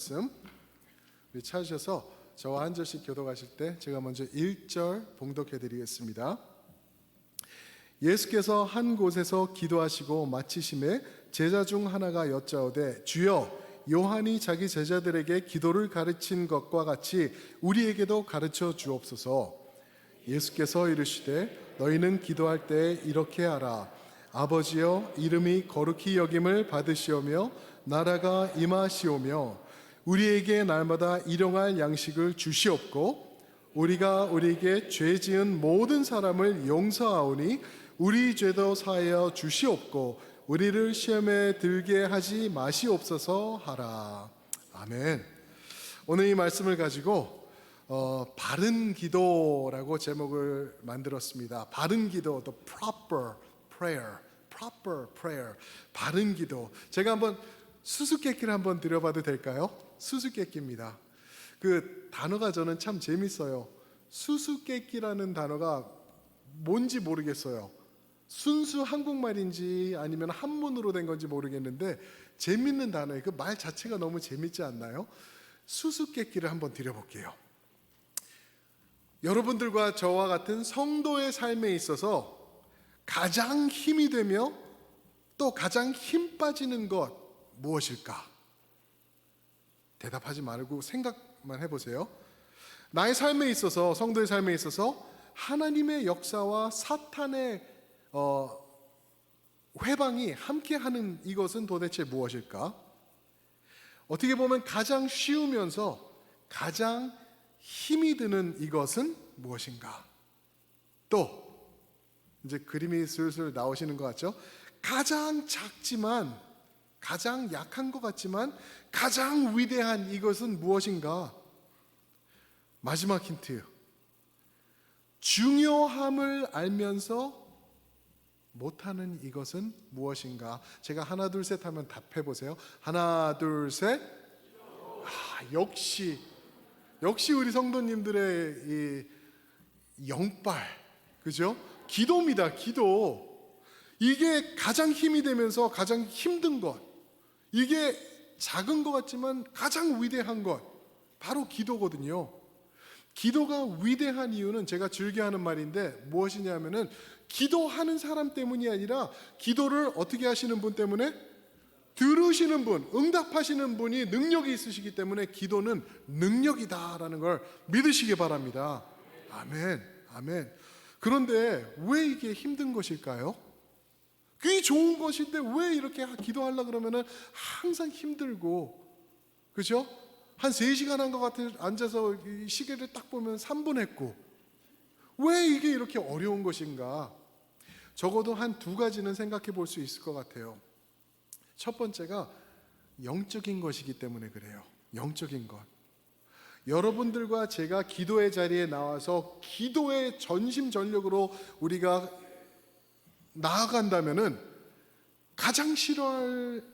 말씀 우리 찾으셔서 저와 한 절씩 교독하실 때 제가 먼저 1절 봉독해 드리겠습니다. 예수께서 한 곳에서 기도하시고 마치심에 제자 중 하나가 여짜오되 주여 요한이 자기 제자들에게 기도를 가르친 것과 같이 우리에게도 가르쳐 주옵소서. 예수께서 이르시되 너희는 기도할 때 이렇게 하라. 아버지여 이름이 거룩히 여김을 받으시오며 나라가 임하시오며 우리에게 날마다 일용할 양식을 주시옵고 우리가 우리에게 죄 지은 모든 사람을 용서하오니 우리 죄도 사하여 주시옵고 우리를 시험에 들게 하지 마시옵소서 하라. 아멘. 오늘 이 말씀을 가지고 바른 기도라고 제목을 만들었습니다. 바른 기도, the proper prayer, proper prayer, 바른 기도. 제가 한번 수수께끼를 한번 드려봐도 될까요? 수수께끼입니다. 그 단어가 저는 참 재밌어요. 수수께끼라는 단어가 뭔지 모르겠어요. 순수 한국말인지 아니면 한문으로 된 건지 모르겠는데 재밌는 단어예요. 그 말 자체가 너무 재밌지 않나요? 수수께끼를 한번 드려볼게요. 여러분들과 저와 같은 성도의 삶에 있어서 가장 힘이 되며 또 가장 힘 빠지는 것 무엇일까? 대답하지 말고 생각만 해보세요. 나의 삶에 있어서, 성도의 삶에 있어서 하나님의 역사와 사탄의 회방이 함께하는 이것은 도대체 무엇일까? 어떻게 보면 가장 쉬우면서 가장 힘이 드는 이것은 무엇인가? 또 이제 그림이 슬슬 나오시는 것 같죠? 가장 작지만 가장 약한 것 같지만 가장 위대한 이것은 무엇인가? 마지막 힌트. 중요함을 알면서 못하는 이것은 무엇인가? 제가 하나 둘 셋 하면 답해 보세요. 하나 둘 셋. 역시 우리 성도님들의 이 영빨, 그죠? 기도입니다. 기도. 이게 가장 힘이 되면서 가장 힘든 것, 이게 작은 것 같지만 가장 위대한 것, 바로 기도거든요. 기도가 위대한 이유는 제가 즐겨하는 말인데 무엇이냐면은 기도하는 사람 때문이 아니라 기도를 어떻게 하시는 분 때문에? 들으시는 분, 응답하시는 분이 능력이 있으시기 때문에 기도는 능력이다라는 걸 믿으시기 바랍니다. 아멘, 아멘. 그런데 왜 이게 힘든 것일까요? 그게 좋은 것인데 왜 이렇게 기도하려고 그러면은 항상 힘들고, 그죠? 한 3시간 한 것 같아 앉아서 시계를 딱 보면 3분 했고, 왜 이게 이렇게 어려운 것인가? 적어도 한 2가지는 생각해 볼 수 있을 것 같아요. 첫 번째가 영적인 것이기 때문에 그래요. 영적인 것. 여러분들과 제가 기도의 자리에 나와서 기도의 전심전력으로 우리가 나아간다면은 가장 싫어할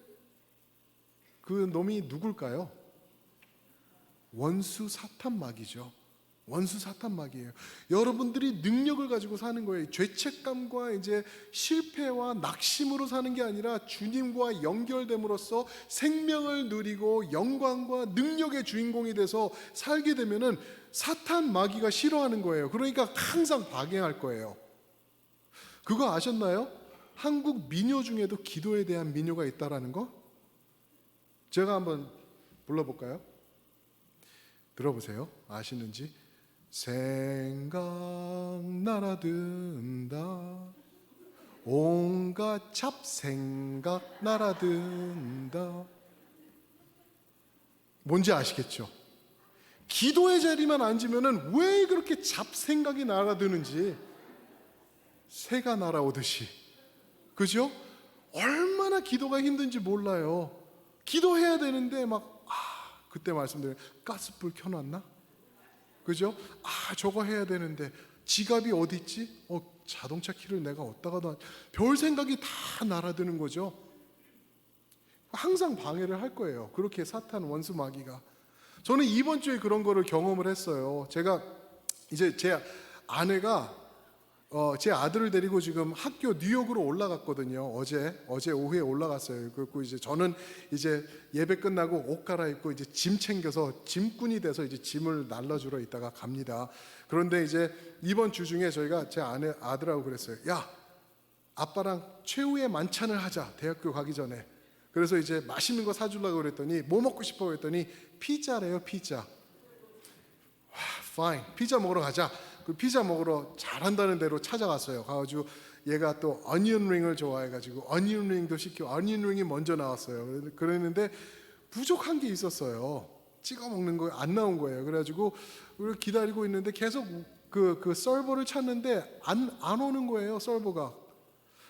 그 놈이 누굴까요? 원수 사탄마귀죠. 원수 사탄마귀예요. 여러분들이 능력을 가지고 사는 거예요. 죄책감과 이제 실패와 낙심으로 사는 게 아니라 주님과 연결됨으로써 생명을 누리고 영광과 능력의 주인공이 돼서 살게 되면은 사탄마귀가 싫어하는 거예요. 그러니까 항상 방해할 거예요. 그거 아셨나요? 한국 민요 중에도 기도에 대한 민요가 있다라는 거? 제가 한번 불러볼까요? 들어보세요. 아시는지? 생각 날아든다 온갖 잡생각 날아든다. 뭔지 아시겠죠? 기도의 자리만 앉으면은 왜 그렇게 잡생각이 날아드는지 새가 날아오듯이, 그죠? 얼마나 기도가 힘든지 몰라요. 기도해야 되는데 그때 말씀드린 가스불 켜놨나? 그죠? 저거 해야 되는데 지갑이 어디 있지? 자동차 키를 내가 어디다가 놔? 별 생각이 다 날아드는 거죠. 항상 방해를 할 거예요. 그렇게 사탄 원수 마귀가. 저는 이번 주에 그런 거를 경험을 했어요. 제가 이제 제 아내가 제 아들을 데리고 지금 학교 뉴욕으로 올라갔거든요. 어제 오후에 올라갔어요. 그리고 이제 저는 이제 예배 끝나고 옷 갈아입고 이제 짐 챙겨서 짐꾼이 돼서 이제 짐을 날라주러 있다가 갑니다. 그런데 이제 이번 주 중에 저희가 제 아들하고 그랬어요. 야, 아빠랑 최후의 만찬을 하자. 대학교 가기 전에. 그래서 이제 맛있는 거 사주려고 그랬더니 뭐 먹고 싶어 그랬더니 피자래요. 피자. fine. 피자 먹으러 가자. 그 피자 먹으러 잘한다는 대로 찾아갔어요. 가가지고 얘가 또 어니언 링을 좋아해가지고 어니언 링도 시키고 어니언 링이 먼저 나왔어요. 그랬는데 부족한 게 있었어요. 찍어 먹는 거 안 나온 거예요. 그래가지고 우리 기다리고 있는데 계속 그 서버를 찾는데 안 오는 거예요. 서버가.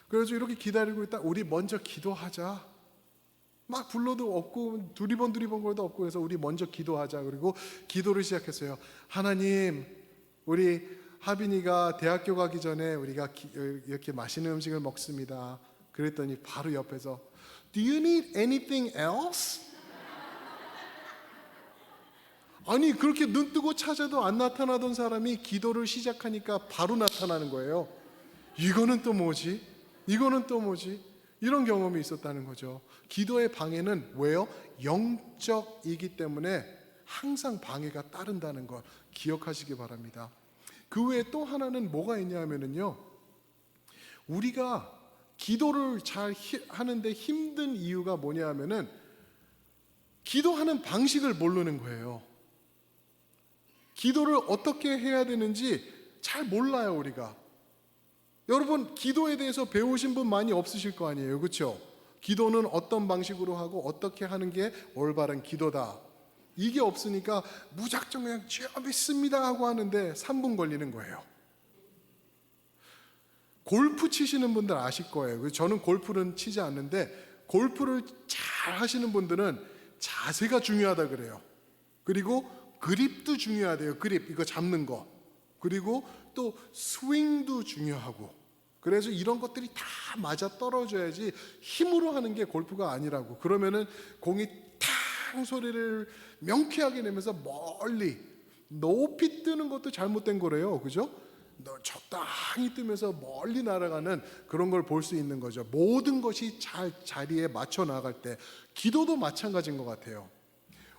그래서 이렇게 기다리고 있다. 우리 먼저 기도하자. 막 불러도 없고 두리번 거도 없고 그래서 우리 먼저 기도하자. 그리고 기도를 시작했어요. 하나님, 우리 하빈이가 대학교 가기 전에 우리가 이렇게 맛있는 음식을 먹습니다. 그랬더니 바로 옆에서 Do you need anything else? 아니 그렇게 눈 뜨고 찾아도 안 나타나던 사람이 기도를 시작하니까 바로 나타나는 거예요. 이거는 또 뭐지? 이거는 또 뭐지? 이런 경험이 있었다는 거죠. 기도의 방해는 왜요? 영적이기 때문에 항상 방해가 따른다는 걸 기억하시기 바랍니다. 그 외에 또 하나는 뭐가 있냐 하면은요, 우리가 기도를 잘 하는데 힘든 이유가 뭐냐 하면은 기도하는 방식을 모르는 거예요. 기도를 어떻게 해야 되는지 잘 몰라요, 우리가. 여러분, 기도에 대해서 배우신 분 많이 없으실 거 아니에요, 그렇죠? 기도는 어떤 방식으로 하고 어떻게 하는 게 올바른 기도다. 이게 없으니까 무작정 그냥 쥐어 믿습니다 하고 하는데 3분 걸리는 거예요. 골프 치시는 분들 아실 거예요. 저는 골프는 치지 않는데 골프를 잘 하시는 분들은 자세가 중요하다 그래요. 그리고 그립도 중요하대요. 그립, 이거 잡는 거. 그리고 또 스윙도 중요하고. 그래서 이런 것들이 다 맞아 떨어져야지 힘으로 하는 게 골프가 아니라고. 그러면은 공이 탕 소리를 명쾌하게 내면서 멀리 높이 뜨는 것도 잘못된 거래요. 그죠? 적당히 뜨면서 멀리 날아가는 그런 걸 볼 수 있는 거죠. 모든 것이 잘 자리에 맞춰 나갈 때 기도도 마찬가지인 것 같아요.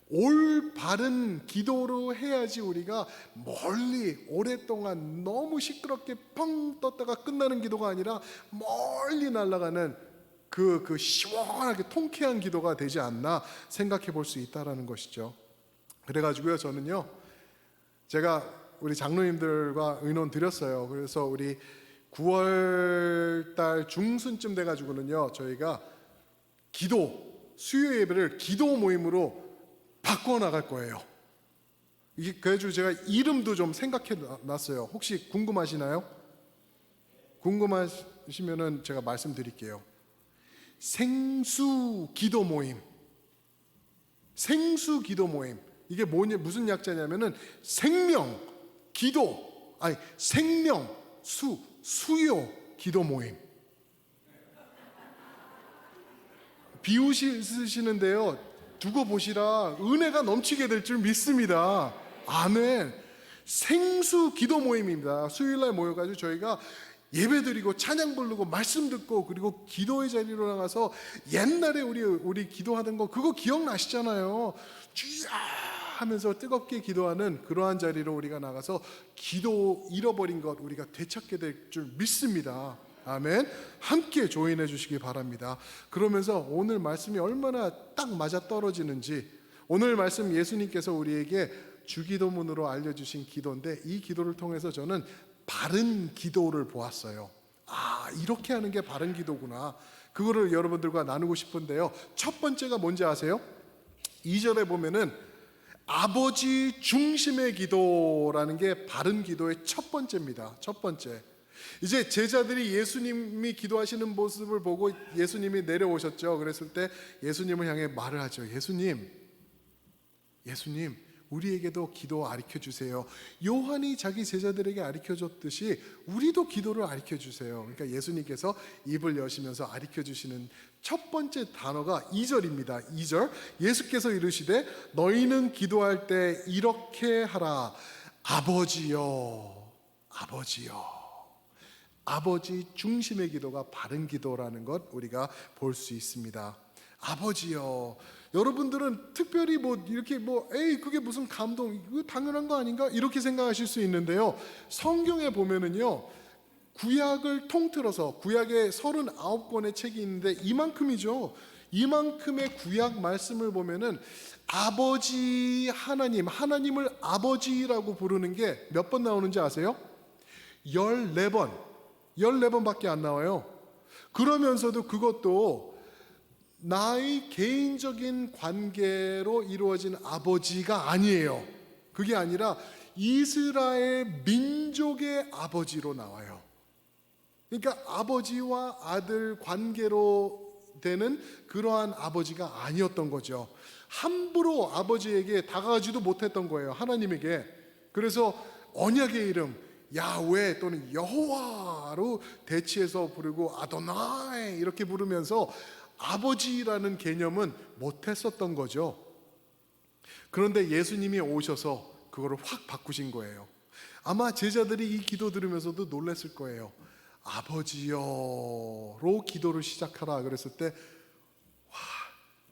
올바른 기도로 해야지 우리가 멀리 오랫동안 너무 시끄럽게 펑 떴다가 끝나는 기도가 아니라 멀리 날아가는 그 시원하게 통쾌한 기도가 되지 않나 생각해 볼 수 있다라는 것이죠. 그래가지고요, 저는요, 제가 우리 장로님들과 의논 드렸어요. 그래서 우리 9월 달 중순쯤 돼가지고는요, 저희가 수요 예배를 기도 모임으로 바꿔 나갈 거예요. 이게 그래가지고 제가 이름도 좀 생각해 놨어요. 혹시 궁금하시나요? 궁금하시면은 제가 말씀드릴게요. 생수 기도 모임. 생수 기도 모임. 이게 무슨 약자냐면은 생명 기도, 생명 수요 기도 모임. 비웃으시는데요, 두고 보시라. 은혜가 넘치게 될 줄 믿습니다. 아멘. 생수 기도 모임입니다. 수요일날 모여가지고 저희가 예배 드리고 찬양 부르고 말씀 듣고 그리고 기도의 자리로 나가서 옛날에 우리 기도하던 거 그거 기억나시잖아요. 주야 하면서 뜨겁게 기도하는 그러한 자리로 우리가 나가서 기도 잃어버린 것 우리가 되찾게 될 줄 믿습니다. 아멘. 함께 조인해 주시기 바랍니다. 그러면서 오늘 말씀이 얼마나 딱 맞아 떨어지는지, 오늘 말씀 예수님께서 우리에게 주기도문으로 알려주신 기도인데 이 기도를 통해서 저는 바른 기도를 보았어요. 이렇게 하는 게 바른 기도구나. 그거를 여러분들과 나누고 싶은데요, 첫 번째가 뭔지 아세요? 2절에 보면은 아버지 중심의 기도라는 게 바른 기도의 첫 번째입니다. 첫 번째. 이제 제자들이 예수님이 기도하시는 모습을 보고 예수님이 내려오셨죠. 그랬을 때 예수님을 향해 말을 하죠. 예수님, 우리에게도 기도 가르쳐 주세요. 요한이 자기 제자들에게 가르쳐 줬듯이 우리도 기도를 가르쳐 주세요. 그러니까 예수님께서 입을 여시면서 가르쳐 주시는 첫 번째 단어가 2절입니다. 2절. 예수께서 이르시되 너희는 기도할 때 이렇게 하라. 아버지여. 아버지 중심의 기도가 바른 기도라는 것 우리가 볼 수 있습니다. 아버지요. 여러분들은 특별히 이렇게 에이 그게 무슨 감동, 이거 당연한 거 아닌가 이렇게 생각하실 수 있는데요. 성경에 보면은요, 구약을 통틀어서 구약에 39권의 책이 있는데 이만큼이죠. 이만큼의 구약 말씀을 보면은 아버지 하나님을 아버지라고 부르는 게 몇 번 나오는지 아세요? 14번. 14번밖에 안 나와요. 그러면서도 그것도 나의 개인적인 관계로 이루어진 아버지가 아니에요. 그게 아니라 이스라엘 민족의 아버지로 나와요. 그러니까 아버지와 아들 관계로 되는 그러한 아버지가 아니었던 거죠. 함부로 아버지에게 다가가지도 못했던 거예요, 하나님에게. 그래서 언약의 이름 야훼 또는 여호와로 대치해서 부르고 아도나이 이렇게 부르면서 아버지라는 개념은 못했었던 거죠. 그런데 예수님이 오셔서 그거를 확 바꾸신 거예요. 아마 제자들이 이 기도 들으면서도 놀랐을 거예요. 아버지여로 기도를 시작하라 그랬을 때 와,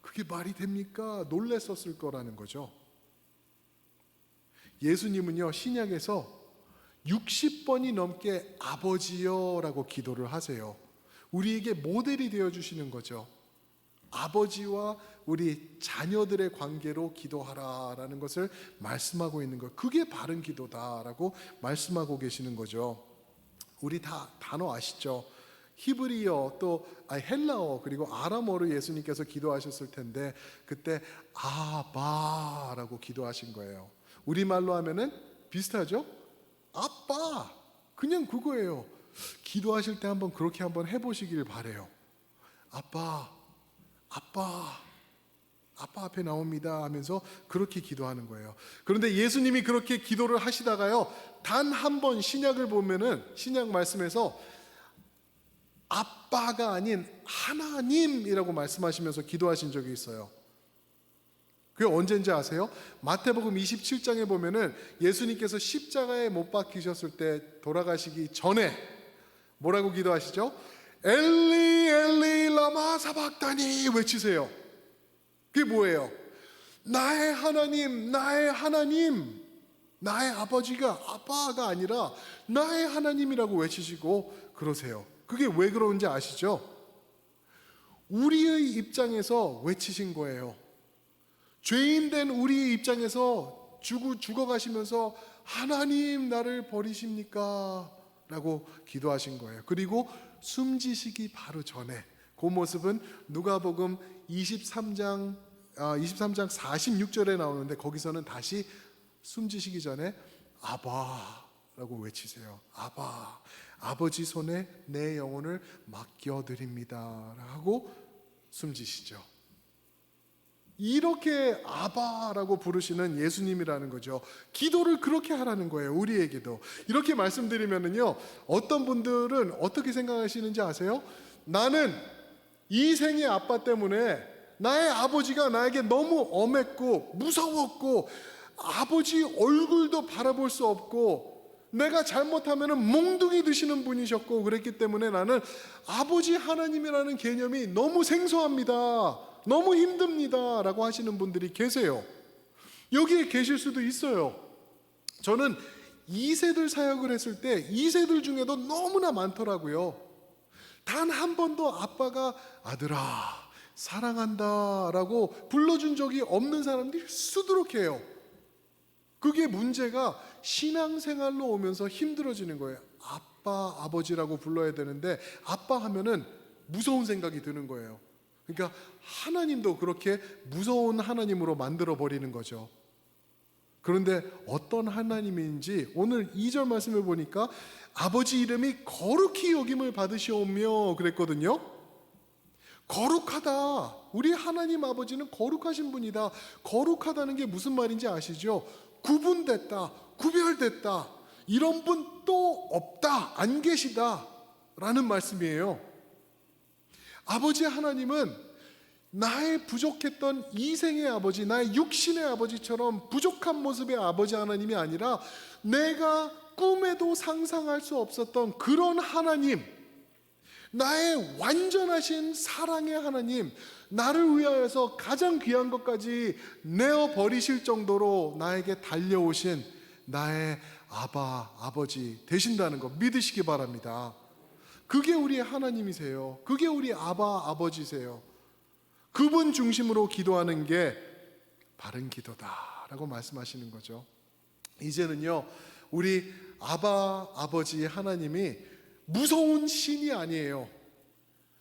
그게 말이 됩니까? 놀랐었을 거라는 거죠. 예수님은요, 신약에서 60번이 넘게 아버지여라고 기도를 하세요. 우리에게 모델이 되어주시는 거죠. 아버지와 우리 자녀들의 관계로 기도하라라는 것을 말씀하고 있는 것, 그게 바른 기도다라고 말씀하고 계시는 거죠. 우리 다 단어 아시죠? 히브리어 또 헬라어 그리고 아람어로 예수님께서 기도하셨을 텐데 그때 아바라고 기도하신 거예요. 우리말로 하면은 비슷하죠? 아빠, 그냥 그거예요. 기도하실 때 한번 그렇게 한번 해보시길 바래요. 아빠 앞에 나옵니다 하면서 그렇게 기도하는 거예요. 그런데 예수님이 그렇게 기도를 하시다가요, 단 한 번 신약을 보면은 신약 말씀에서 아빠가 아닌 하나님이라고 말씀하시면서 기도하신 적이 있어요. 그게 언제인지 아세요? 마태복음 27장에 보면은 예수님께서 십자가에 못 박히셨을 때 돌아가시기 전에 뭐라고 기도하시죠? 엘리 엘리 라마 사박다니 외치세요. 그게 뭐예요? 나의 하나님, 나의 하나님, 나의 아버지가 아빠가 아니라 나의 하나님이라고 외치시고 그러세요. 그게 왜 그러는지 아시죠? 우리의 입장에서 외치신 거예요. 죄인된 우리의 입장에서 죽어가시면서 하나님 나를 버리십니까? 라고 기도하신 거예요. 그리고 숨지시기 바로 전에 그 모습은 누가복음 23장 46절에 나오는데 거기서는 다시 숨지시기 전에 아바라고 외치세요. 아바, 아버지 손에 내 영혼을 맡겨드립니다 하고 숨지시죠. 이렇게 아바라고 부르시는 예수님이라는 거죠. 기도를 그렇게 하라는 거예요. 우리에게도 이렇게 말씀드리면은요, 어떤 분들은 어떻게 생각하시는지 아세요? 나는 이 생의 아빠 때문에 나의 아버지가 나에게 너무 엄했고 무서웠고 아버지 얼굴도 바라볼 수 없고 내가 잘못하면 몽둥이 드시는 분이셨고 그랬기 때문에 나는 아버지 하나님이라는 개념이 너무 생소합니다, 너무 힘듭니다 라고 하시는 분들이 계세요. 여기에 계실 수도 있어요. 저는 2세들 사역을 했을 때 2세들 중에도 너무나 많더라고요. 단 한 번도 아빠가 아들아 사랑한다 라고 불러준 적이 없는 사람들이 수두룩해요. 그게 문제가 신앙생활로 오면서 힘들어지는 거예요. 아빠, 아버지라고 불러야 되는데 아빠 하면은 무서운 생각이 드는 거예요. 그러니까 하나님도 그렇게 무서운 하나님으로 만들어 버리는 거죠. 그런데 어떤 하나님인지 오늘 2절 말씀을 보니까 아버지 이름이 거룩히 여김을 받으시오며 그랬거든요. 거룩하다. 우리 하나님 아버지는 거룩하신 분이다. 거룩하다는 게 무슨 말인지 아시죠? 구분됐다, 구별됐다, 이런 분 또 없다, 안 계시다 라는 말씀이에요. 아버지 하나님은 나의 부족했던 이생의 아버지, 나의 육신의 아버지처럼 부족한 모습의 아버지 하나님이 아니라 내가 꿈에도 상상할 수 없었던 그런 하나님, 나의 완전하신 사랑의 하나님, 나를 위하여서 가장 귀한 것까지 내어버리실 정도로 나에게 달려오신 나의 아버지 되신다는 거 믿으시기 바랍니다. 그게 우리의 하나님이세요. 그게 우리 아버지세요. 그분 중심으로 기도하는 게 바른 기도다라고 말씀하시는 거죠. 이제는요, 우리 아버지 하나님이 무서운 신이 아니에요.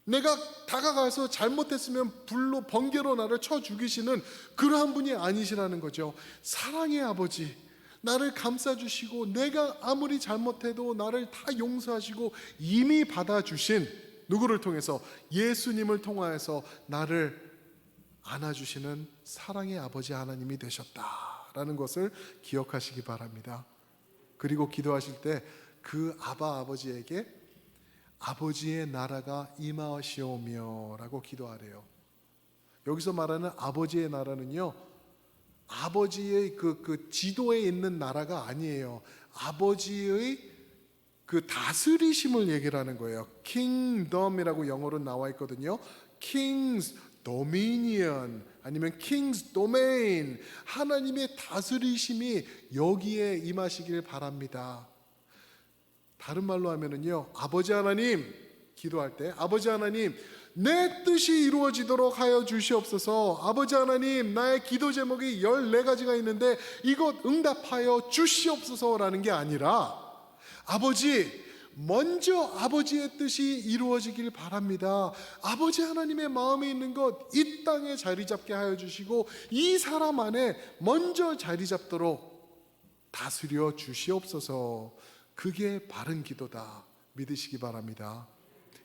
내가 다가가서 잘못했으면 불로 번개로 나를 쳐 죽이시는 그러한 분이 아니시라는 거죠. 사랑의 아버지, 나를 감싸주시고 내가 아무리 잘못해도 나를 다 용서하시고 이미 받아주신 누구를 통해서? 예수님을 통하여서 나를 안아주시는 사랑의 아버지 하나님이 되셨다라는 것을 기억하시기 바랍니다. 그리고 기도하실 때 그 아버지에게 아버지의 나라가 임하시오며 라고 기도하래요. 여기서 말하는 아버지의 나라는요, 아버지의 그 지도에 있는 나라가 아니에요. 아버지의 그 다스리심을 얘기를 하는 거예요. kingdom이라고 영어로 나와 있거든요. king's dominion 아니면 king's domain, 하나님의 다스리심이 여기에 임하시길 바랍니다. 다른 말로 하면은요, 아버지 하나님, 기도할 때 아버지 하나님, 내 뜻이 이루어지도록 하여 주시옵소서. 아버지 하나님, 나의 기도 제목이 14가지가 있는데 이것 응답하여 주시옵소서라는 게 아니라, 아버지, 먼저 아버지의 뜻이 이루어지길 바랍니다. 아버지 하나님의 마음에 있는 것 이 땅에 자리 잡게 하여 주시고 이 사람 안에 먼저 자리 잡도록 다스려 주시옵소서. 그게 바른 기도다 믿으시기 바랍니다.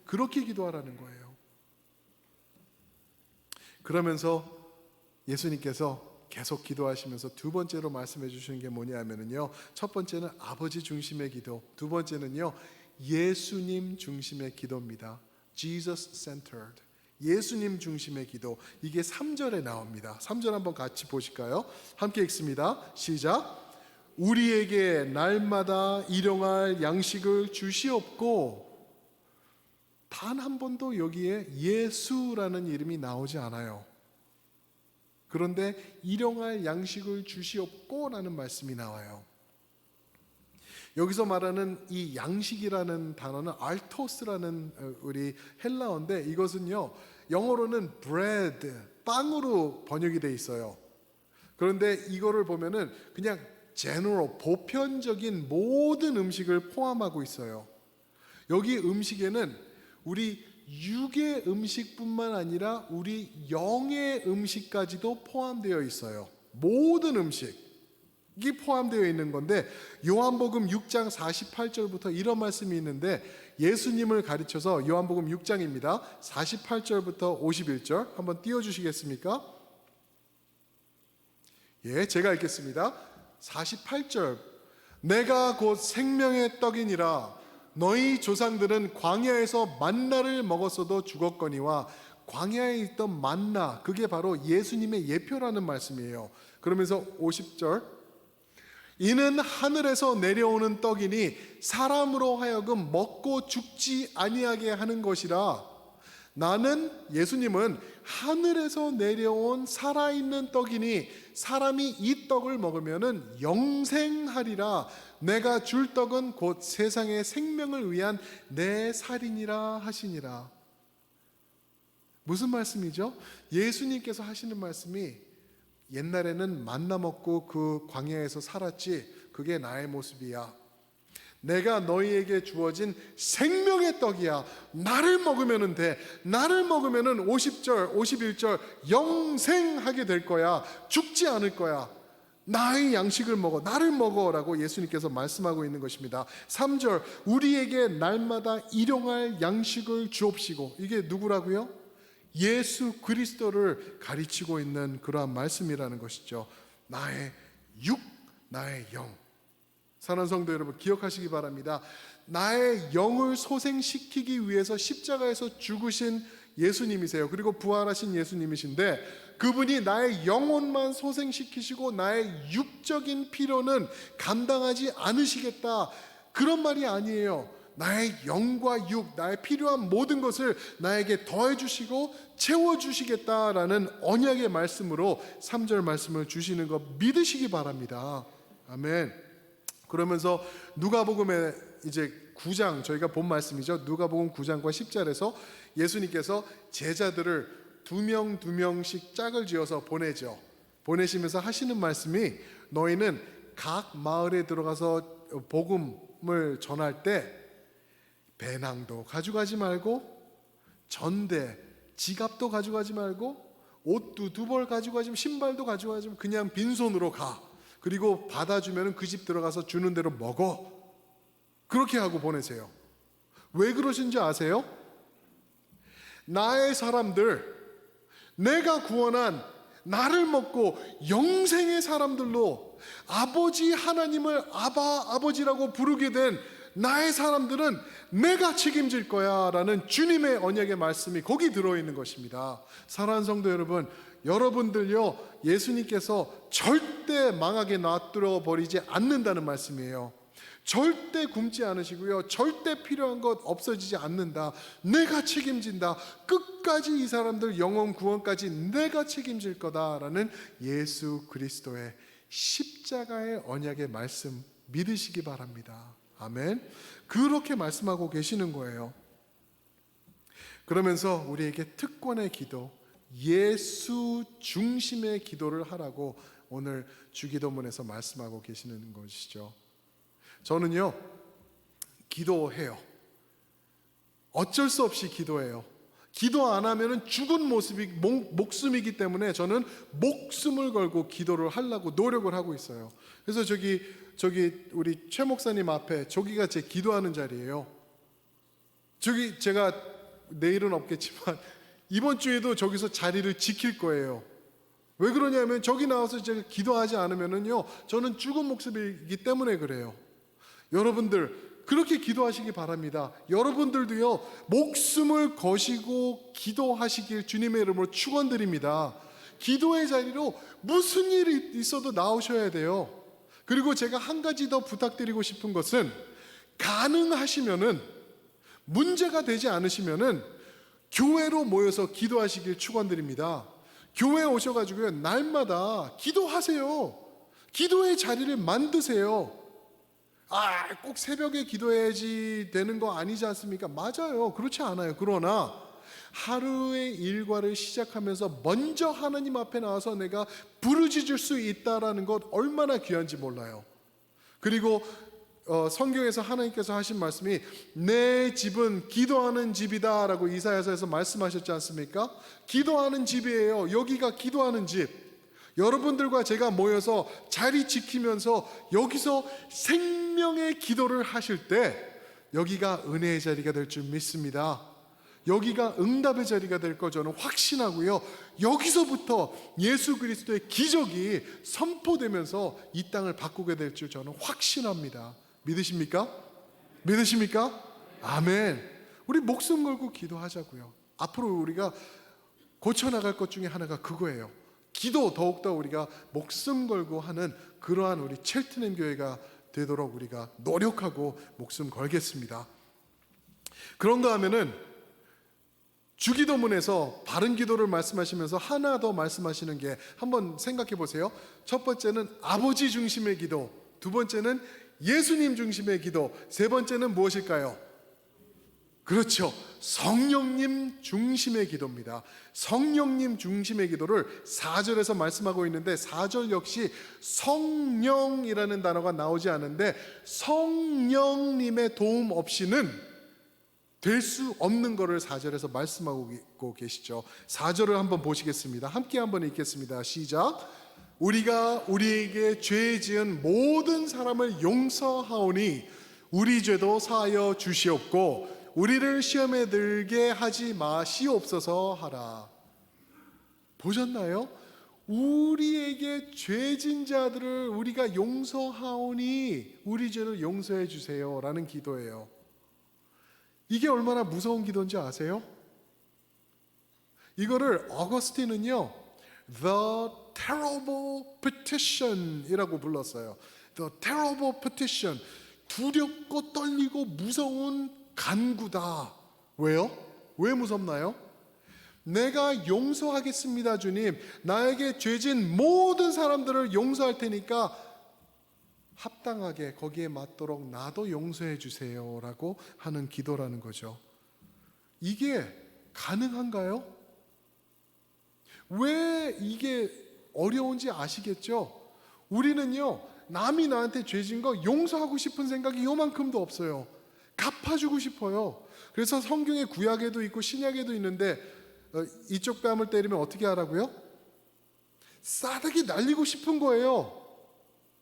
그렇게 기도하라는 거예요. 그러면서 예수님께서 계속 기도하시면서 두 번째로 말씀해 주시는 게 뭐냐면요, 첫 번째는 아버지 중심의 기도, 두 번째는요 예수님 중심의 기도입니다. Jesus centered, 예수님 중심의 기도. 이게 3절에 나옵니다. 3절 한번 같이 보실까요? 함께 읽습니다. 시작. 우리에게 날마다 일용할 양식을 주시옵고. 단 한 번도 여기에 예수라는 이름이 나오지 않아요. 그런데 일용할 양식을 주시옵고 라는 말씀이 나와요. 여기서 말하는 이 양식이라는 단어는 알토스라는 우리 헬라어인데, 이것은요 영어로는 bread, 빵으로 번역이 돼 있어요. 그런데 이거를 보면은 그냥 general, 보편적인 모든 음식을 포함하고 있어요. 여기 음식에는 우리 육의 음식뿐만 아니라 우리 영의 음식까지도 포함되어 있어요. 모든 음식이 포함되어 있는 건데, 요한복음 6장 48절부터 이런 말씀이 있는데, 예수님을 가르쳐서 요한복음 6장입니다. 48절부터 51절 한번 띄워주시겠습니까? 예, 제가 읽겠습니다. 48절. 내가 곧 생명의 떡이니라. 너희 조상들은 광야에서 만나를 먹었어도 죽었거니와. 광야에 있던 만나, 그게 바로 예수님의 예표라는 말씀이에요. 그러면서 50절. 이는 하늘에서 내려오는 떡이니 사람으로 하여금 먹고 죽지 아니하게 하는 것이라. 나는, 예수님은 하늘에서 내려온 살아있는 떡이니 사람이 이 떡을 먹으면 영생하리라. 내가 줄 떡은 곧 세상의 생명을 위한 내 살이니라 하시니라. 무슨 말씀이죠? 예수님께서 하시는 말씀이, 옛날에는 만나 먹고 그 광야에서 살았지, 그게 나의 모습이야. 내가 너희에게 주어진 생명의 떡이야. 나를 먹으면 돼. 나를 먹으면 50절 51절 영생하게 될 거야. 죽지 않을 거야. 나의 양식을 먹어, 나를 먹어라고 예수님께서 말씀하고 있는 것입니다. 3절. 우리에게 날마다 일용할 양식을 주옵시고. 이게 누구라고요? 예수 그리스도를 가르치고 있는 그러한 말씀이라는 것이죠. 나의 육, 나의 영. 사랑하는 성도 여러분, 기억하시기 바랍니다. 나의 영을 소생시키기 위해서 십자가에서 죽으신 예수님이세요. 그리고 부활하신 예수님이신데, 그분이 나의 영혼만 소생시키시고 나의 육적인 필요는 감당하지 않으시겠다, 그런 말이 아니에요. 나의 영과 육, 나의 필요한 모든 것을 나에게 더해 주시고 채워 주시겠다라는 언약의 말씀으로 3절 말씀을 주시는 거 믿으시기 바랍니다. 아멘. 그러면서 누가복음에 이제 9장, 저희가 본 말씀이죠. 누가복음 9장과 10절에서 예수님께서 제자들을 두 명씩 짝을 지어서 보내죠. 보내시면서 하시는 말씀이, 너희는 각 마을에 들어가서 복음을 전할 때 배낭도 가져가지 말고, 전대, 지갑도 가져가지 말고, 옷도 2벌 가져가지 말고, 신발도 가져가지 말고 그냥 빈손으로 가. 그리고 받아주면 그 집 들어가서 주는 대로 먹어. 그렇게 하고 보내세요. 왜 그러신지 아세요? 나의 사람들, 내가 구원한 나를 먹고 영생의 사람들로 아버지 하나님을 아버지라고 부르게 된 나의 사람들은 내가 책임질 거야 라는 주님의 언약의 말씀이 거기 들어있는 것입니다. 사랑하는 성도 여러분, 여러분들요, 예수님께서 절대 망하게 놔두어 버리지 않는다는 말씀이에요. 절대 굶지 않으시고요, 절대 필요한 것 없어지지 않는다. 내가 책임진다. 끝까지 이 사람들 영혼 구원까지 내가 책임질 거다라는 예수 그리스도의 십자가의 언약의 말씀 믿으시기 바랍니다. 아멘. 그렇게 말씀하고 계시는 거예요. 그러면서 우리에게 특권의 기도, 예수 중심의 기도를 하라고 오늘 주기도문에서 말씀하고 계시는 것이죠. 저는요, 기도해요. 어쩔 수 없이 기도해요. 기도 안 하면 죽은 목숨이기 때문에 저는 목숨을 걸고 기도를 하려고 노력을 하고 있어요. 그래서 저기 우리 최 목사님 앞에 저기가 제 기도하는 자리예요. 저기 제가 내일은 없겠지만 이번 주에도 저기서 자리를 지킬 거예요. 왜 그러냐면 저기 나와서 제가 기도하지 않으면요, 저는 죽은 목숨이기 때문에 그래요. 여러분들 그렇게 기도하시기 바랍니다. 여러분들도요, 목숨을 거시고 기도하시길 주님의 이름으로 축원드립니다. 기도의 자리로 무슨 일이 있어도 나오셔야 돼요. 그리고 제가 한 가지 더 부탁드리고 싶은 것은, 가능하시면은, 문제가 되지 않으시면은 교회로 모여서 기도하시길 축원드립니다. 교회에 오셔가지고요, 날마다 기도하세요. 기도의 자리를 만드세요. 꼭 새벽에 기도해야지 되는 거 아니지 않습니까? 맞아요. 그렇지 않아요. 그러나 하루의 일과를 시작하면서 먼저 하나님 앞에 나와서 내가 부르짖을 수 있다라는 것 얼마나 귀한지 몰라요. 그리고 성경에서 하나님께서 하신 말씀이 내 집은 기도하는 집이다 라고 이사야서에서 말씀하셨지 않습니까? 기도하는 집이에요. 여기가 기도하는 집. 여러분들과 제가 모여서 자리 지키면서 여기서 생명의 기도를 하실 때 여기가 은혜의 자리가 될 줄 믿습니다. 여기가 응답의 자리가 될 거 저는 확신하고요, 여기서부터 예수 그리스도의 기적이 선포되면서 이 땅을 바꾸게 될 줄 저는 확신합니다. 믿으십니까? 믿으십니까? 아멘. 우리 목숨 걸고 기도하자고요. 앞으로 우리가 고쳐나갈 것 중에 하나가 그거예요. 기도, 더욱더 우리가 목숨 걸고 하는 그러한 우리 첼트넘 교회가 되도록 우리가 노력하고 목숨 걸겠습니다. 그런가 하면은 주기도문에서 바른 기도를 말씀하시면서 하나 더 말씀하시는 게, 한번 생각해 보세요. 첫 번째는 아버지 중심의 기도, 두 번째는 예수님 중심의 기도, 세 번째는 무엇일까요? 그렇죠. 성령님 중심의 기도입니다. 성령님 중심의 기도를 4절에서 말씀하고 있는데, 4절 역시 성령이라는 단어가 나오지 않는데, 성령님의 도움 없이는 될 수 없는 것을 4절에서 말씀하고 계시죠. 4절을 한번 보시겠습니다. 함께 한번 읽겠습니다. 시작. 우리가 우리에게 죄 지은 모든 사람을 용서하오니 우리 죄도 사하여 주시옵고 우리를 시험에 들게 하지 마시옵소서 하라. 보셨나요? 우리에게 죄진 자들을 우리가 용서하오니 우리 죄를 용서해 주세요 라는 기도예요. 이게 얼마나 무서운 기도인지 아세요? 이거를 어거스틴은요, The terrible petition이라고 불렀어요. The terrible petition. 두렵고 떨리고 무서운 간구다. 왜요? 왜 무섭나요? 내가 용서하겠습니다, 주님. 나에게 죄진 모든 사람들을 용서할 테니까 합당하게 거기에 맞도록 나도 용서해 주세요 라고 하는 기도라는 거죠. 이게 가능한가요? 왜 이게 어려운지 아시겠죠? 우리는요, 남이 나한테 죄진 거 용서하고 싶은 생각이 요만큼도 없어요. 갚아주고 싶어요. 그래서 성경의 구약에도 있고 신약에도 있는데 이쪽 뺨을 때리면 어떻게 하라고요? 싸대기 날리고 싶은 거예요.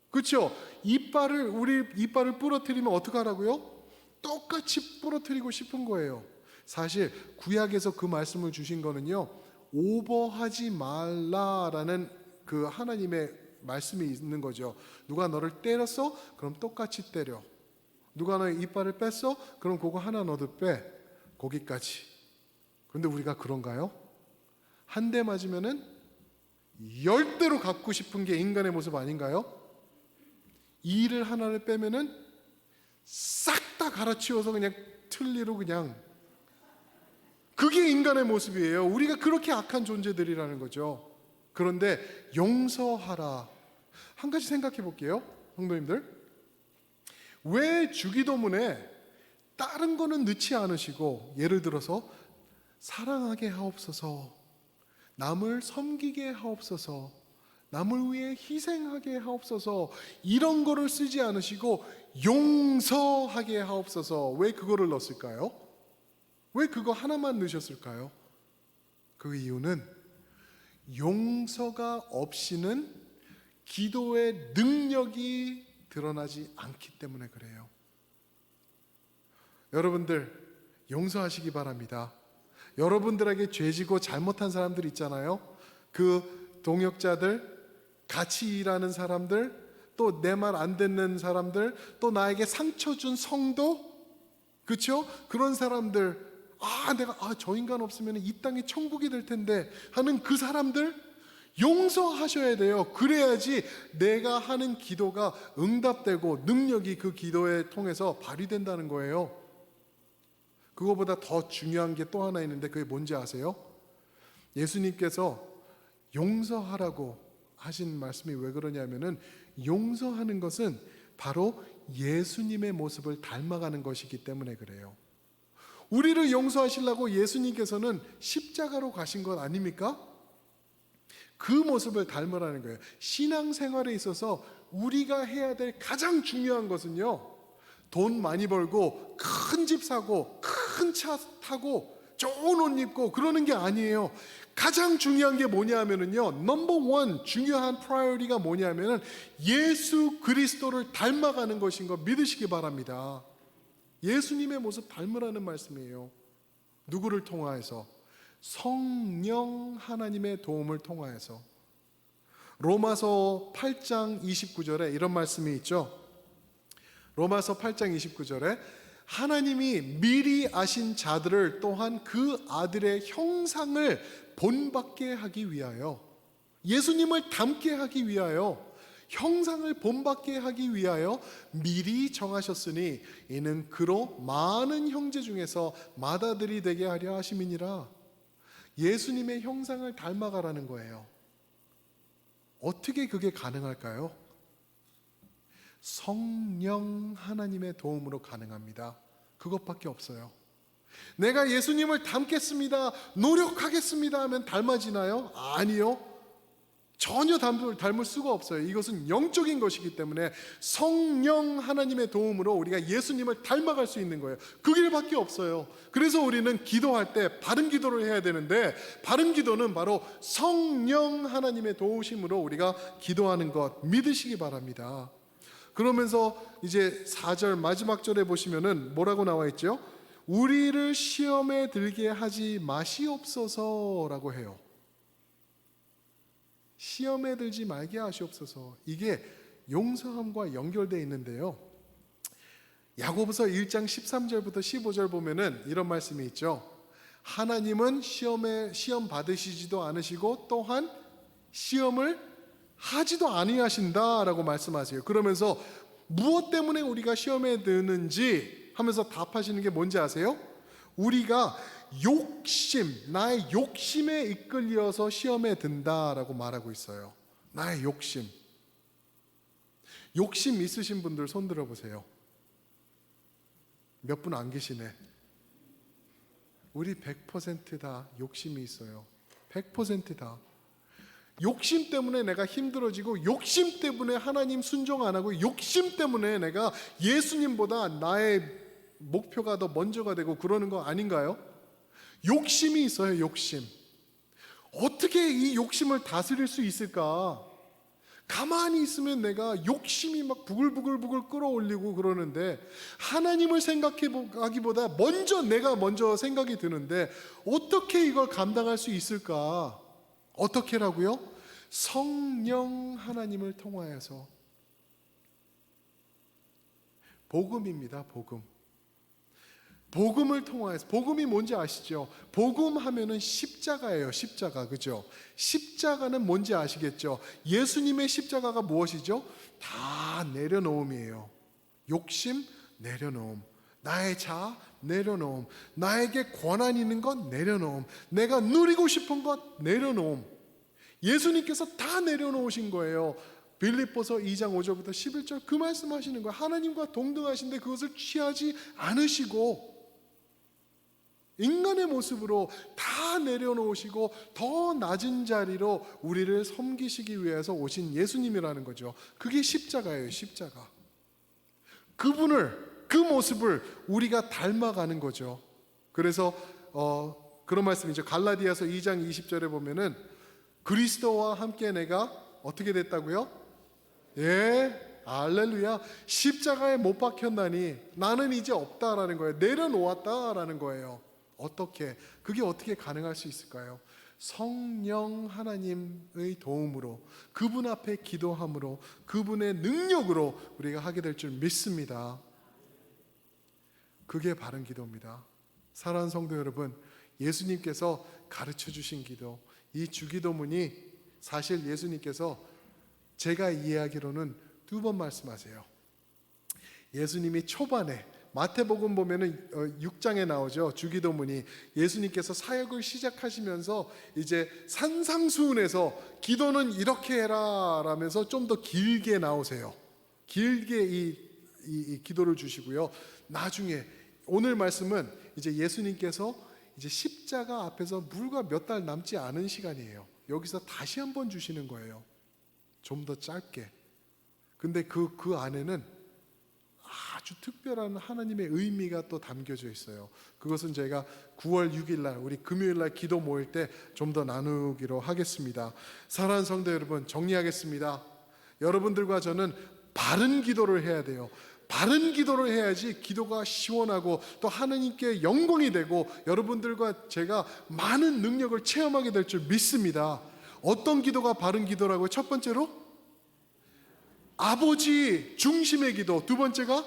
그렇죠? 우리 이빨을 부러뜨리면 어떻게 하라고요? 똑같이 부러뜨리고 싶은 거예요. 사실 구약에서 그 말씀을 주신 거는요, 오버하지 말라라는 그 하나님의 말씀이 있는 거죠. 누가 너를 때렸어? 그럼 똑같이 때려. 누가 너의 이빨을 뺐어? 그럼 그거 하나 너도 빼. 거기까지. 그런데 우리가 그런가요? 한 대 맞으면은 10대로 갚고 싶은 게 인간의 모습 아닌가요? 이를 하나를 빼면은 싹 다 갈아치워서 그냥 틀니로 그냥, 그게 인간의 모습이에요. 우리가 그렇게 악한 존재들이라는 거죠. 그런데 용서하라. 한 가지 생각해 볼게요, 성도님들. 왜 주기도문에 다른 거는 넣지 않으시고, 예를 들어서 사랑하게 하옵소서, 남을 섬기게 하옵소서, 남을 위해 희생하게 하옵소서, 이런 거를 쓰지 않으시고 용서하게 하옵소서, 왜 그거를 넣었을까요? 왜 그거 하나만 넣으셨을까요? 그 이유는 용서가 없이는 기도의 능력이 드러나지 않기 때문에 그래요. 여러분들 용서하시기 바랍니다. 여러분들에게 죄지고 잘못한 사람들 있잖아요. 그 동역자들, 같이 일하는 사람들, 또 내 말 안 듣는 사람들, 또 나에게 상처 준 성도, 그렇죠? 그런 사람들, 내가 저 인간 없으면 이 땅이 천국이 될 텐데 하는 그 사람들 용서하셔야 돼요. 그래야지 내가 하는 기도가 응답되고 능력이 그 기도에 통해서 발휘된다는 거예요. 그거보다 더 중요한 게 또 하나 있는데, 그게 뭔지 아세요? 예수님께서 용서하라고 하신 말씀이 왜 그러냐면은, 용서하는 것은 바로 예수님의 모습을 닮아가는 것이기 때문에 그래요. 우리를 용서하시려고 예수님께서는 십자가로 가신 것 아닙니까? 그 모습을 닮으라는 거예요. 신앙생활에 있어서 우리가 해야 될 가장 중요한 것은요, 돈 많이 벌고 큰 집 사고 큰 차 타고 좋은 옷 입고 그러는 게 아니에요. 가장 중요한 게 뭐냐 하면은요, 넘버 원 중요한 프라이어리가 뭐냐 하면은 예수 그리스도를 닮아가는 것인 거 믿으시기 바랍니다. 예수님의 모습 닮으라는 말씀이에요. 누구를 통하여서? 성령 하나님의 도움을 통하여서. 로마서 8장 29절에 이런 말씀이 있죠. 로마서 8장 29절에 하나님이 미리 아신 자들을 또한 그 아들의 형상을 본받게 하기 위하여, 예수님을 닮게 하기 위하여, 형상을 본받게 하기 위하여 미리 정하셨으니 이는 그로 많은 형제 중에서 맏아들이 되게 하려 하심이니라. 예수님의 형상을 닮아가라는 거예요. 어떻게 그게 가능할까요? 성령 하나님의 도움으로 가능합니다. 그것밖에 없어요. 내가 예수님을 닮겠습니다, 노력하겠습니다 하면 닮아지나요? 아니요. 전혀 닮을 수가 없어요. 이것은 영적인 것이기 때문에 성령 하나님의 도움으로 우리가 예수님을 닮아갈 수 있는 거예요. 그 길밖에 없어요. 그래서 우리는 기도할 때 바른 기도를 해야 되는데, 바른 기도는 바로 성령 하나님의 도우심으로 우리가 기도하는 것 믿으시기 바랍니다. 그러면서 이제 4절 마지막 절에 보시면은 뭐라고 나와 있죠? 우리를 시험에 들게 하지 마시옵소서라고 해요. 시험에 들지 말게 하시옵소서. 이게 용서함과 연결되어 있는데요, 야고보서 1장 13절부터 15절 보면은 이런 말씀이 있죠. 하나님은 시험 받으시지도 않으시고 또한 시험을 하지도 아니하신다라고 말씀하세요. 그러면서 무엇 때문에 우리가 시험에 드는지 하면서 답하시는 게 뭔지 아세요? 우리가 나의 욕심에 이끌려서 시험에 든다라고 말하고 있어요. 나의 욕심. 욕심 있으신 분들 손 들어보세요. 몇 분 안 계시네. 우리 100%다 욕심이 있어요. 100%다. 욕심 때문에 내가 힘들어지고, 욕심 때문에 하나님 순종 안 하고, 욕심 때문에 내가 예수님보다 나의 목표가 더 먼저가 되고 그러는 거 아닌가요? 욕심이 있어요. 욕심. 어떻게 이 욕심을 다스릴 수 있을까? 가만히 있으면 내가 욕심이 막 부글부글 끌어올리고 그러는데, 하나님을 생각하기보다 내가 먼저 생각이 드는데 어떻게 이걸 감당할 수 있을까? 어떻게라고요? 성령 하나님을 통하여서. 복음입니다. 복음. 복음을 통하여서. 복음이 뭔지 아시죠? 복음 하면은 십자가예요. 십자가. 그죠? 십자가는 뭔지 아시겠죠? 예수님의 십자가가 무엇이죠? 다 내려놓음이에요. 욕심 내려놓음, 나의 자아 내려놓음, 나에게 권한 있는 것 내려놓음, 내가 누리고 싶은 것 내려놓음. 예수님께서 다 내려놓으신 거예요. 빌립보서 2장 5절부터 11절 그 말씀하시는 거예요. 하나님과 동등하신데 그것을 취하지 않으시고 인간의 모습으로 다 내려놓으시고 더 낮은 자리로 우리를 섬기시기 위해서 오신 예수님이라는 거죠. 그게 십자가예요. 십자가. 그 모습을 우리가 닮아가는 거죠. 그래서 그런 말씀이죠. 갈라디아서 2장 20절에 보면은 그리스도와 함께 내가 어떻게 됐다고요? 예, 할렐루야. 십자가에 못 박혔나니 나는 이제 없다라는 거예요. 내려놓았다라는 거예요. 어떻게? 그게 어떻게 가능할 수 있을까요? 성령 하나님의 도움으로, 그분 앞에 기도함으로, 그분의 능력으로 우리가 하게 될 줄 믿습니다. 그게 바른 기도입니다. 사랑하는 성도 여러분, 예수님께서 가르쳐 주신 기도, 이 주기도문이 사실 예수님께서 제가 이해하기로는 2번 말씀하세요. 예수님이 초반에 마태복음 보면은 6장에 나오죠. 주기도문이 예수님께서 사역을 시작하시면서 이제 산상수훈에서 기도는 이렇게 해라 라면서 좀 더 길게 나오세요. 길게 이 기도를 주시고요. 나중에 오늘 말씀은 이제 예수님께서 이제 십자가 앞에서 불과 몇 달 남지 않은 시간이에요. 여기서 다시 한번 주시는 거예요. 좀 더 짧게. 근데 그 안에는 아주 특별한 하나님의 의미가 또 담겨져 있어요. 그것은 제가 9월 6일 날 우리 금요일 날 기도 모일 때 좀 더 나누기로 하겠습니다. 사랑하는 성도 여러분, 정리하겠습니다. 여러분들과 저는 바른 기도를 해야 돼요. 바른 기도를 해야지 기도가 시원하고 또 하나님께 영광이 되고 여러분들과 제가 많은 능력을 체험하게 될 줄 믿습니다. 어떤 기도가 바른 기도라고요? 첫 번째로 아버지 중심의 기도, 두 번째가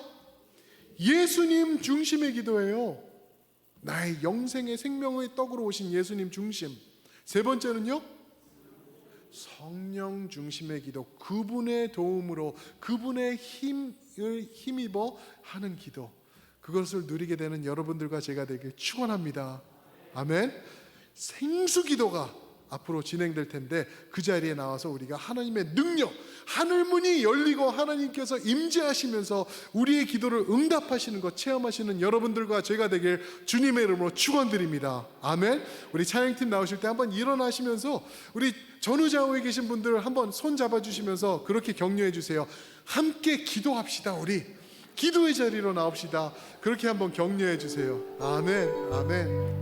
예수님 중심의 기도예요. 나의 영생의 생명의 떡으로 오신 예수님 중심. 세 번째는요, 성령 중심의 기도, 그분의 도움으로 그분의 힘을 힘입어 하는 기도, 그것을 누리게 되는 여러분들과 제가 되길 축원합니다. 아멘. 생수 기도가 앞으로 진행될 텐데 그 자리에 나와서 우리가 하나님의 능력, 하늘문이 열리고 하나님께서 임재하시면서 우리의 기도를 응답하시는 것 체험하시는 여러분들과 제가 되길 주님의 이름으로 축원드립니다. 아멘. 우리 찬양팀 나오실 때 한번 일어나시면서 우리 전후좌우에 계신 분들 한번 손 잡아주시면서 그렇게 격려해 주세요. 함께 기도합시다. 우리 기도의 자리로 나옵시다. 그렇게 한번 격려해 주세요. 아멘. 아멘.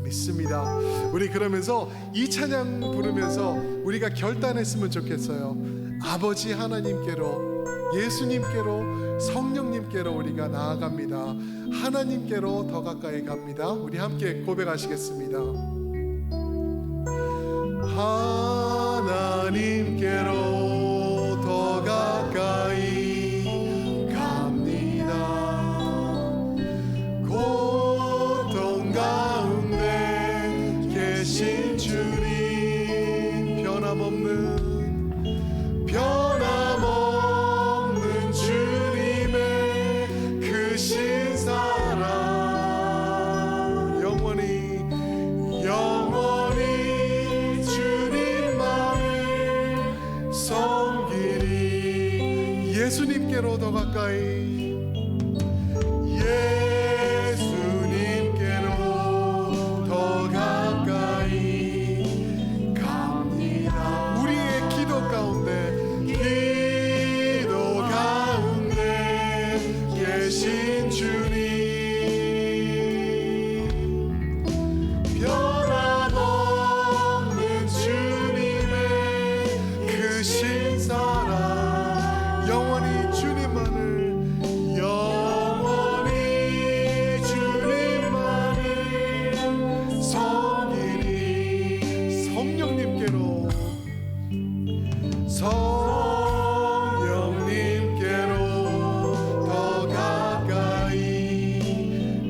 믿습니다. 우리 그러면서 이 찬양 부르면서 우리가 결단했으면 좋겠어요. 아버지 하나님께로, 예수님께로, 성령님께로 우리가 나아갑니다. 하나님께로 더 가까이 갑니다. 우리 함께 고백하시겠습니다. 하나님께로 더 가까이 계신 주님 변함없는 예수님께로 더 가까이, 예수님께로 더 가까이 갑니다. 우리의 기도 가운데 계신 주님, 변함없는 주님의 크신 사랑, 영원히 주님만을, 영원히 주님만을 섬기리. 성령님께로, 성령님께로 더 가까이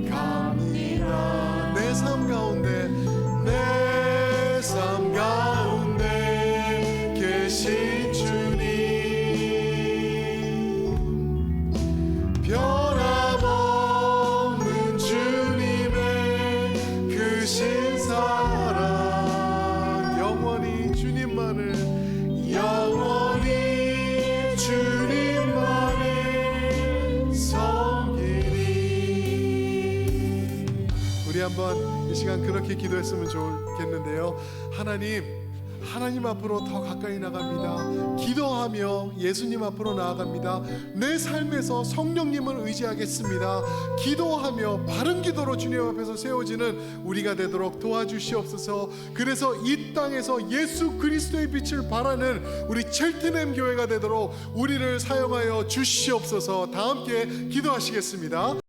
갑니다. 내 삶 가운데, 내 삶 가운데 계신 주님, 변함없는 주님의 크신 사랑, 영원히 주님만을, 영원히 주님만을 섬기리. 우리 한번 이 시간 그렇게 기도했으면 좋겠는데요. 하나님 앞으로 더 가까이 나갑니다. 기도하며 예수님 앞으로 나아갑니다. 내 삶에서 성령님을 의지하겠습니다. 기도하며 바른 기도로 주님 앞에서 세워지는 우리가 되도록 도와주시옵소서. 그래서 이 땅에서 예수 그리스도의 빛을 발하는 우리 첼트넴 교회가 되도록 우리를 사용하여 주시옵소서. 다 함께 기도하시겠습니다.